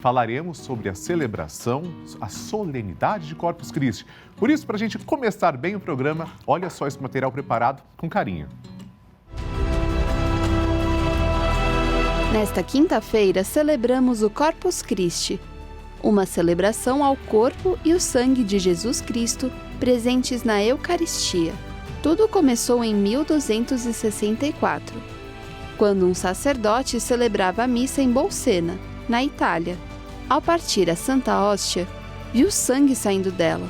Falaremos sobre a celebração, a solenidade de Corpus Christi. Por isso, para a gente começar bem o programa, olha só esse material preparado com carinho. Nesta quinta-feira, celebramos o Corpus Christi, uma celebração ao corpo e o sangue de Jesus Cristo presentes na Eucaristia. Tudo começou em 1264, quando um sacerdote celebrava a missa em Bolsena, na Itália. Ao partir a Santa Hóstia, viu sangue saindo dela.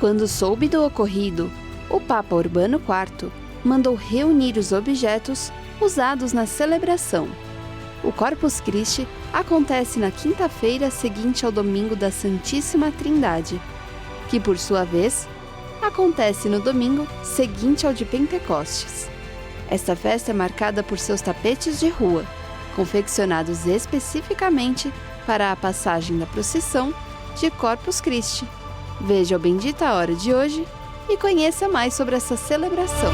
Quando soube do ocorrido, o Papa Urbano IV mandou reunir os objetos usados na celebração. O Corpus Christi acontece na quinta-feira seguinte ao domingo da Santíssima Trindade, que, por sua vez, acontece no domingo seguinte ao de Pentecostes. Esta festa é marcada por seus tapetes de rua, confeccionados especificamente para a passagem da procissão de Corpus Christi. Veja o Bendita Hora de hoje e conheça mais sobre essa celebração.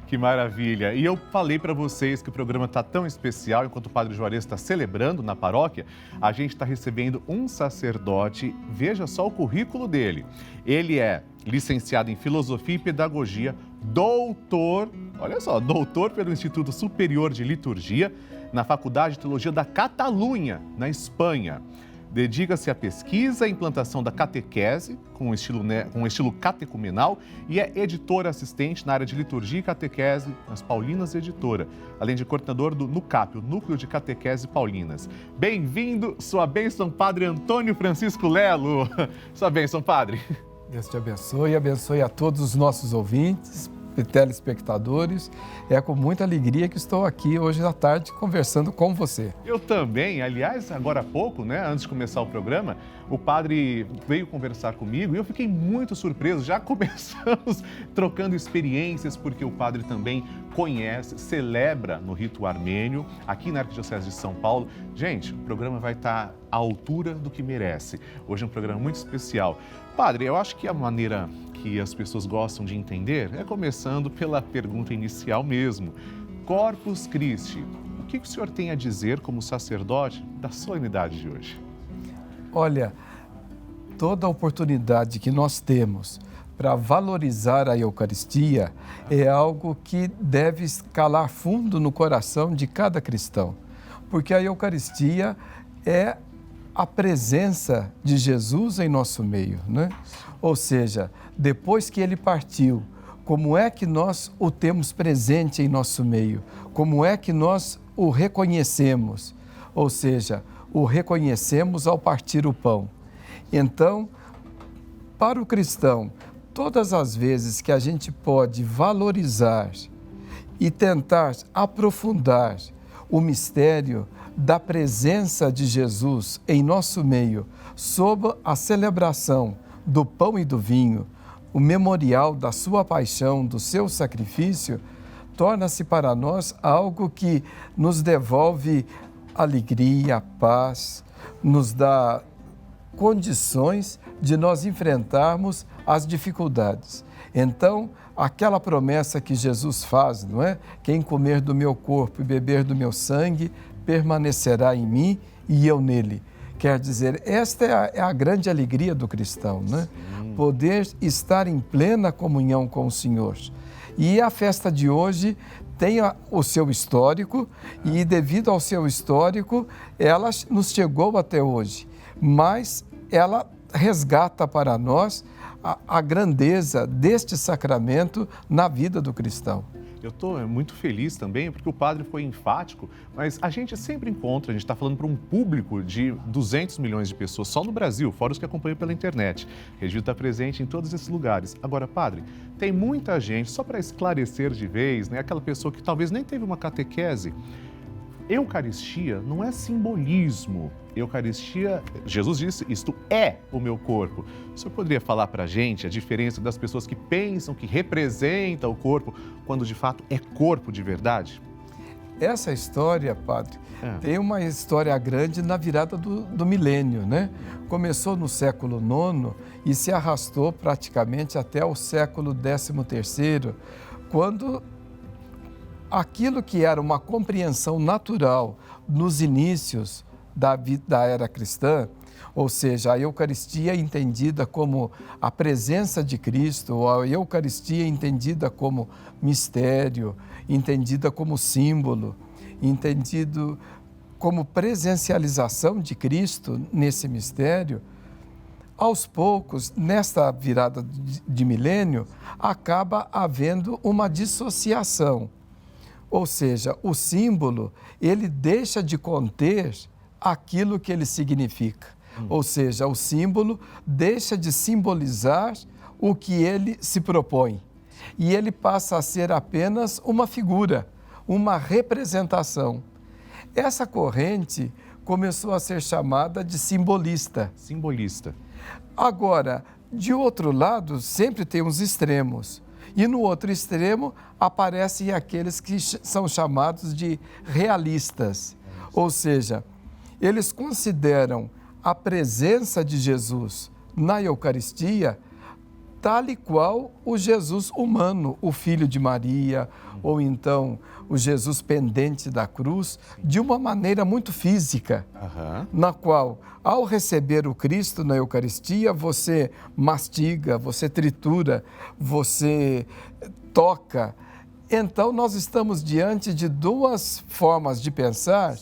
Que maravilha! E eu falei para vocês que o programa está tão especial, enquanto o Padre Juarez está celebrando na paróquia, a gente está recebendo um sacerdote, veja só o currículo dele. Ele é licenciado em Filosofia e Pedagogia, doutor, olha só, doutor pelo Instituto Superior de Liturgia, na Faculdade de Teologia da Catalunha, na Espanha. Dedica-se à pesquisa e implantação da catequese, com um estilo catecumenal, e é editor assistente na área de liturgia e catequese nas Paulinas Editora, além de coordenador do NUCAP, o Núcleo de Catequese Paulinas. Bem-vindo, sua bênção, Padre Antônio Francisco Lelo. Sua bênção, Padre. Deus te abençoe e abençoe a todos os nossos ouvintes e telespectadores. É com muita alegria que estou aqui hoje à tarde conversando com você. Eu também. Aliás, agora há pouco, antes de começar o programa, o padre veio conversar comigo e eu fiquei muito surpreso. Já começamos trocando experiências, porque o padre também conhece, celebra no rito armênio, aqui na Arquidiocese de São Paulo. Gente, o programa vai estar à altura do que merece. Hoje é um programa muito especial. Padre, eu acho que a maneira que as pessoas gostam de entender é começando pela pergunta inicial mesmo. Corpus Christi, o que o senhor tem a dizer como sacerdote da solenidade de hoje? Olha, toda a oportunidade que nós temos para valorizar a Eucaristia é algo que deve calar fundo no coração de cada cristão, porque a Eucaristia é a presença de Jesus em nosso meio, né? Ou seja, depois que ele partiu, como é que nós o temos presente em nosso meio? Como é que nós o reconhecemos? Ou seja, o reconhecemos ao partir o pão. Então, para o cristão, todas as vezes que a gente pode valorizar e tentar aprofundar o mistério da presença de Jesus em nosso meio, sob a celebração do pão e do vinho, o memorial da sua paixão, do seu sacrifício, torna-se para nós algo que nos devolve alegria, paz, nos dá condições de nós enfrentarmos as dificuldades. Então, aquela promessa que Jesus faz, não é? Quem comer do meu corpo e beber do meu sangue permanecerá em mim e eu nele. Quer dizer, esta é a grande alegria do cristão, né? Poder estar em plena comunhão com o Senhor. E a festa de hoje tem o seu histórico e, devido ao seu histórico, ela nos chegou até hoje. Mas ela resgata para nós a grandeza deste sacramento na vida do cristão. Eu estou muito feliz também, porque o padre foi enfático, mas a gente sempre encontra, a gente está falando para um público de 200 milhões de pessoas só no Brasil, fora os que acompanham pela internet. O registro está presente em todos esses lugares. Agora, padre, tem muita gente, só para esclarecer de vez, aquela pessoa que talvez nem teve uma catequese. Eucaristia não é simbolismo. Eucaristia, Jesus disse, isto é o meu corpo. O senhor poderia falar para a gente a diferença das pessoas que pensam que representa o corpo, quando de fato é corpo de verdade? Essa história, padre, tem uma história grande na virada do milênio, né? Começou no século IX e se arrastou praticamente até o século XIII, quando aquilo que era uma compreensão natural nos inícios da era cristã, ou seja, a Eucaristia entendida como a presença de Cristo, ou a Eucaristia entendida como mistério, entendida como símbolo, entendido como presencialização de Cristo nesse mistério, aos poucos, nesta virada de milênio, acaba havendo uma dissociação. Ou seja, o símbolo, ele deixa de conter aquilo que ele significa. Ou seja, o símbolo deixa de simbolizar o que ele se propõe. E ele passa a ser apenas uma figura, uma representação. Essa corrente começou a ser chamada de simbolista. Simbolista. Agora, de outro lado, sempre tem os extremos. E no outro extremo aparecem aqueles que são chamados de realistas. Ou seja, eles consideram a presença de Jesus na Eucaristia tal e qual o Jesus humano, o Filho de Maria, ou então o Jesus pendente da cruz, de uma maneira muito física, na qual, ao receber o Cristo na Eucaristia, você mastiga, você tritura, você toca. Então, nós estamos diante de duas formas de pensar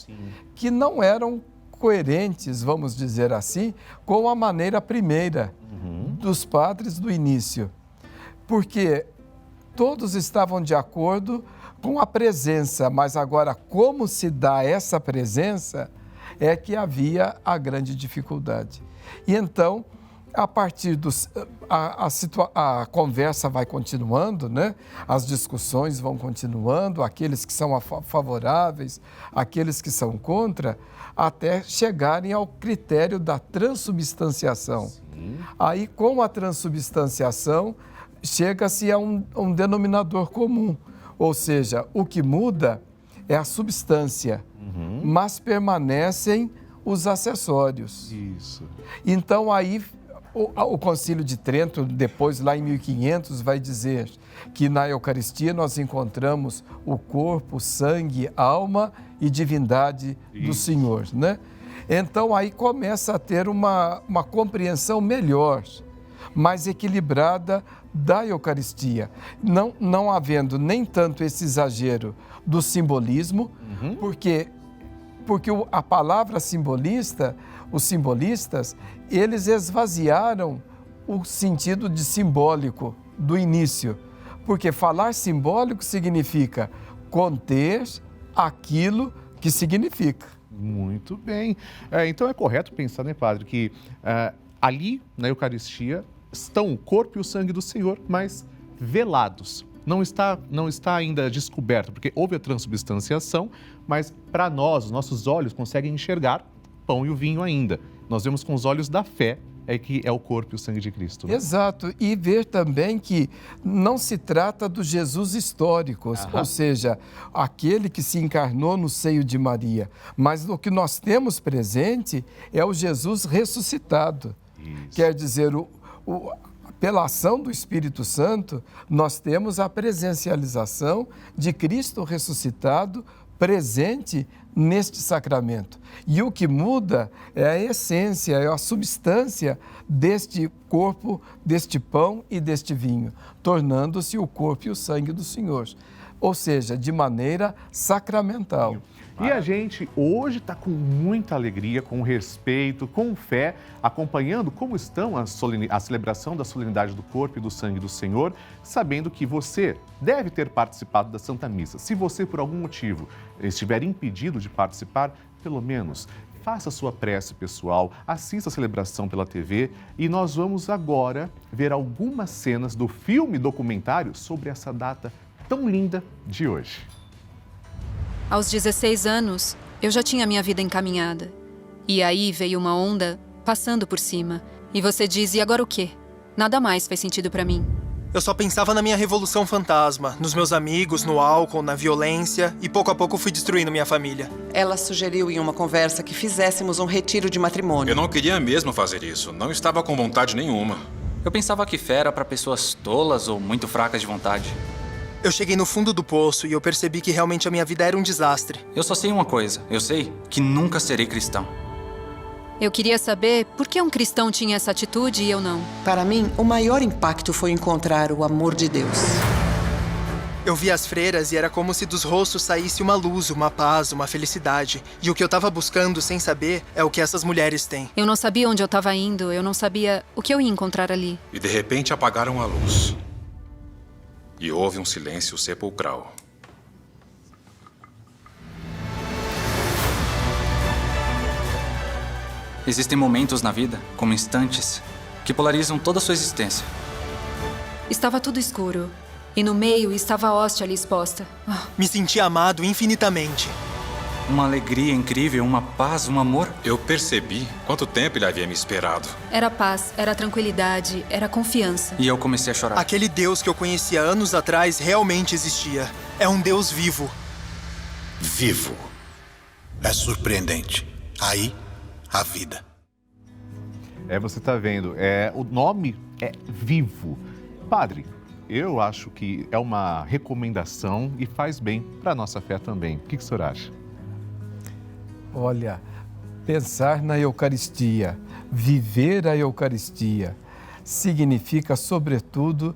que não eram coerentes, vamos dizer assim, com a maneira primeira dos padres do início. Porque todos estavam de acordo com a presença, mas agora como se dá essa presença é que havia a grande dificuldade. E então, a partir dos... A conversa vai continuando, né? As discussões vão continuando, aqueles que são favoráveis, aqueles que são contra, até chegarem ao critério da transubstanciação. Aí, com a transubstanciação, chega-se a um denominador comum, ou seja, o que muda é a substância, mas permanecem os acessórios. Isso. Então, aí, o Concílio de Trento, depois, lá em 1500, vai dizer que na Eucaristia nós encontramos o corpo, sangue, alma e divindade do Senhor, né? Então, aí começa a ter uma compreensão melhor, mais equilibrada da Eucaristia. Não havendo nem tanto esse exagero do simbolismo, porque a palavra simbolista, os simbolistas, eles esvaziaram o sentido de simbólico do início. Porque falar simbólico significa conter aquilo que significa. Muito bem. Então é correto pensar, né, padre, que ali na Eucaristia estão o corpo e o sangue do Senhor, mas velados. Não está ainda descoberto, porque houve a transubstanciação, mas para nós, os nossos olhos conseguem enxergar o pão e o vinho ainda. Nós vemos com os olhos da fé que é o corpo e o sangue de Cristo. Né? Exato. E ver também que não se trata do Jesus histórico, ou seja, aquele que se encarnou no seio de Maria, mas o que nós temos presente é o Jesus ressuscitado. Isso. Quer dizer, pela ação do Espírito Santo, nós temos a presencialização de Cristo ressuscitado presente neste sacramento. E o que muda é a essência, é a substância deste corpo, deste pão e deste vinho, tornando-se o corpo e o sangue do Senhor. Ou seja, de maneira sacramental. E a gente hoje está com muita alegria, com respeito, com fé, acompanhando como estão a celebração da solenidade do corpo e do sangue do Senhor, sabendo que você deve ter participado da Santa Missa. Se você, por algum motivo, estiver impedido de participar, pelo menos faça a sua prece pessoal, assista a celebração pela TV e nós vamos agora ver algumas cenas do filme documentário sobre essa data tão linda de hoje. Aos 16 anos, eu já tinha minha vida encaminhada. E aí veio uma onda passando por cima. E você diz, e agora o quê? Nada mais faz sentido pra mim. Eu só pensava na minha revolução fantasma, nos meus amigos, no álcool, na violência, e pouco a pouco fui destruindo minha família. Ela sugeriu em uma conversa que fizéssemos um retiro de matrimônio. Eu não queria mesmo fazer isso, não estava com vontade nenhuma. Eu pensava que fé era para pessoas tolas ou muito fracas de vontade. Eu cheguei no fundo do poço e eu percebi que realmente a minha vida era um desastre. Eu só sei uma coisa. Eu sei que nunca serei cristão. Eu queria saber por que um cristão tinha essa atitude e eu não. Para mim, o maior impacto foi encontrar o amor de Deus. Eu vi as freiras e era como se dos rostos saísse uma luz, uma paz, uma felicidade. E o que eu tava buscando sem saber é o que essas mulheres têm. Eu não sabia onde eu estava indo, eu não sabia o que eu ia encontrar ali. E de repente apagaram a luz. E houve um silêncio sepulcral. Existem momentos na vida, como instantes, que polarizam toda a sua existência. Estava tudo escuro. E no meio estava a hóstia ali exposta. Me senti amado infinitamente. Uma alegria incrível, uma paz, um amor. Eu percebi quanto tempo ele havia me esperado. Era paz, era tranquilidade, era confiança. E eu comecei a chorar. Aquele Deus que eu conhecia anos atrás realmente existia. É um Deus vivo. Vivo. É surpreendente. Aí, a vida. Você tá vendo, o nome é Vivo. Padre, eu acho que é uma recomendação e faz bem para a nossa fé também. O que o senhor acha? Olha, pensar na Eucaristia, viver a Eucaristia, significa, sobretudo,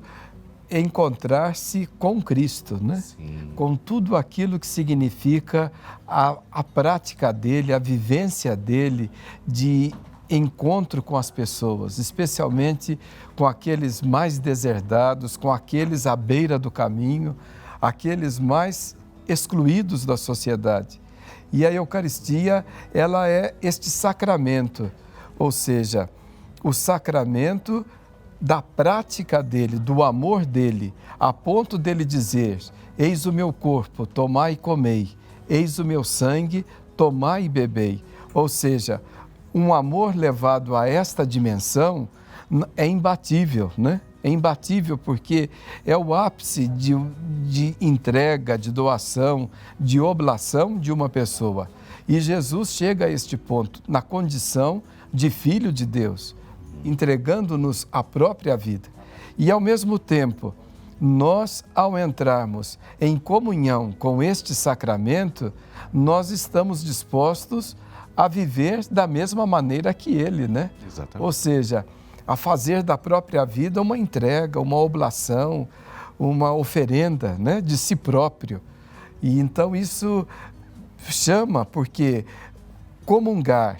encontrar-se com Cristo, né? Sim. Com tudo aquilo que significa a prática dele, a vivência dele de encontro com as pessoas, especialmente com aqueles mais deserdados, com aqueles à beira do caminho, aqueles mais excluídos da sociedade. E a Eucaristia, ela é este sacramento, ou seja, o sacramento da prática dele, do amor dele, a ponto dele dizer: eis o meu corpo, tomai e comei, eis o meu sangue, tomai e bebei. Ou seja, um amor levado a esta dimensão é imbatível, né? É imbatível porque é o ápice de entrega, de doação, de oblação de uma pessoa. E Jesus chega a este ponto na condição de Filho de Deus, entregando-nos a própria vida. E, ao mesmo tempo, nós, ao entrarmos em comunhão com este sacramento, nós estamos dispostos a viver da mesma maneira que ele, né? Exatamente. Ou seja, a fazer da própria vida uma entrega, uma oblação, uma oferenda, né, de si próprio. E então isso chama, porque comungar,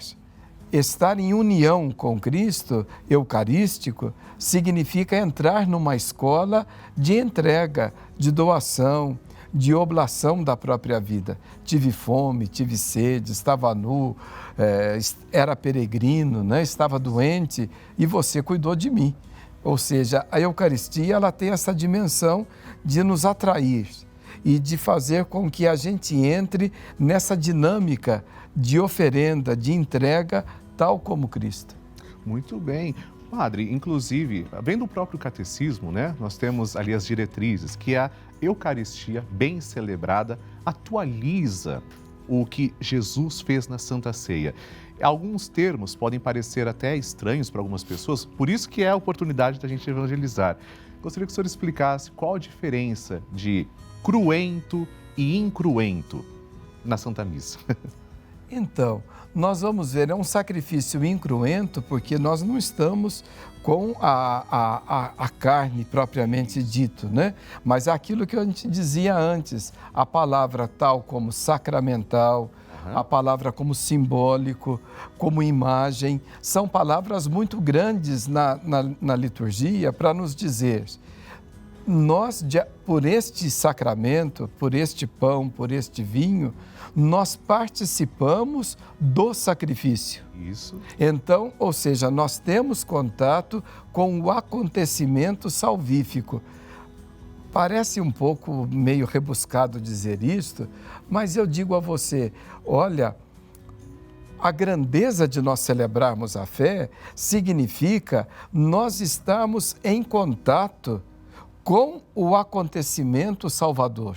estar em união com Cristo eucarístico, significa entrar numa escola de entrega, de doação, de oblação da própria vida. Tive fome, tive sede, estava nu, era peregrino, né? Estava doente e você cuidou de mim. Ou seja, a Eucaristia, ela tem essa dimensão de nos atrair e de fazer com que a gente entre nessa dinâmica de oferenda, de entrega, tal como Cristo. Muito bem. Padre, inclusive, vendo o próprio catecismo, né, nós temos ali as diretrizes, que a Eucaristia bem celebrada atualiza o que Jesus fez na Santa Ceia. Alguns termos podem parecer até estranhos para algumas pessoas, por isso que é a oportunidade da gente evangelizar. Gostaria que o senhor explicasse qual a diferença de cruento e incruento na Santa Missa. Então, nós vamos ver, é um sacrifício incruento porque nós não estamos com a carne propriamente dito, né? Mas aquilo que a gente dizia antes, a palavra tal como sacramental, a palavra como simbólico, como imagem, são palavras muito grandes na liturgia para nos dizer: nós, por este sacramento, por este pão, por este vinho, nós participamos do sacrifício. Isso. Então, ou seja, nós temos contato com o acontecimento salvífico. Parece um pouco meio rebuscado dizer isto, mas eu digo a você, olha, a grandeza de nós celebrarmos a fé significa nós estarmos em contato com o acontecimento salvador.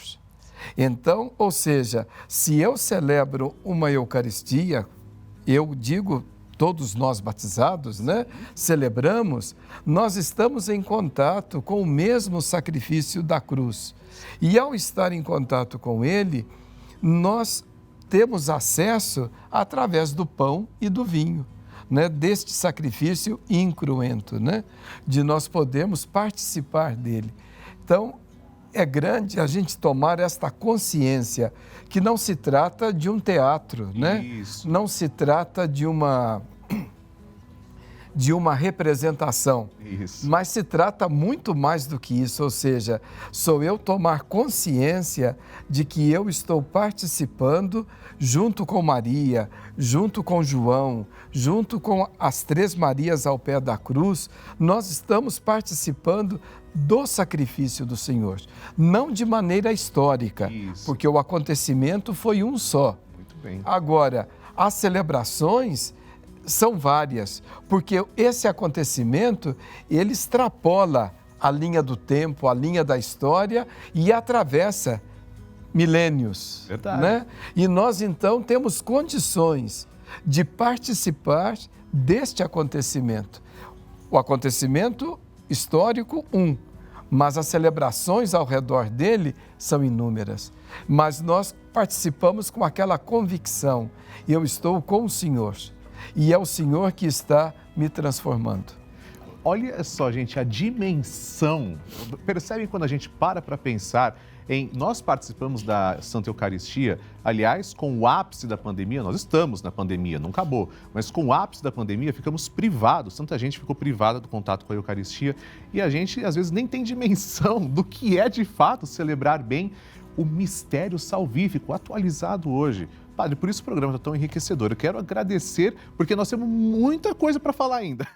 Então, ou seja, se eu celebro uma Eucaristia, eu digo todos nós batizados, né, celebramos, nós estamos em contato com o mesmo sacrifício da cruz. E ao estar em contato com ele, nós temos acesso através do pão e do vinho, né, deste sacrifício incruento, né, de nós podermos participar dele. Então, é grande a gente tomar esta consciência que não se trata de um teatro, né? Isso. Não se trata de uma representação, Isso. mas se trata muito mais do que isso, ou seja, sou eu tomar consciência de que eu estou participando junto com Maria, junto com João, junto com as 3 Marias ao pé da cruz, nós estamos participando do sacrifício do Senhor, não de maneira histórica, Isso. porque o acontecimento foi um só. Muito bem. Agora, as celebrações são várias, porque esse acontecimento, ele extrapola a linha do tempo, a linha da história e atravessa milênios. Verdade. Né? E nós, então, temos condições de participar deste acontecimento. O acontecimento histórico, mas as celebrações ao redor dele são inúmeras. Mas nós participamos com aquela convicção, eu estou com o Senhor, e é o Senhor que está me transformando. Olha só, gente, a dimensão. Percebem quando a gente para pensar em... Nós participamos da Santa Eucaristia, aliás, com o ápice da pandemia, nós estamos na pandemia, não acabou, mas com o ápice da pandemia ficamos privados, tanta gente ficou privada do contato com a Eucaristia e a gente, às vezes, nem tem dimensão do que é, de fato, celebrar bem o mistério salvífico, atualizado hoje. Padre, por isso o programa está tão enriquecedor. Eu quero agradecer, porque nós temos muita coisa para falar ainda.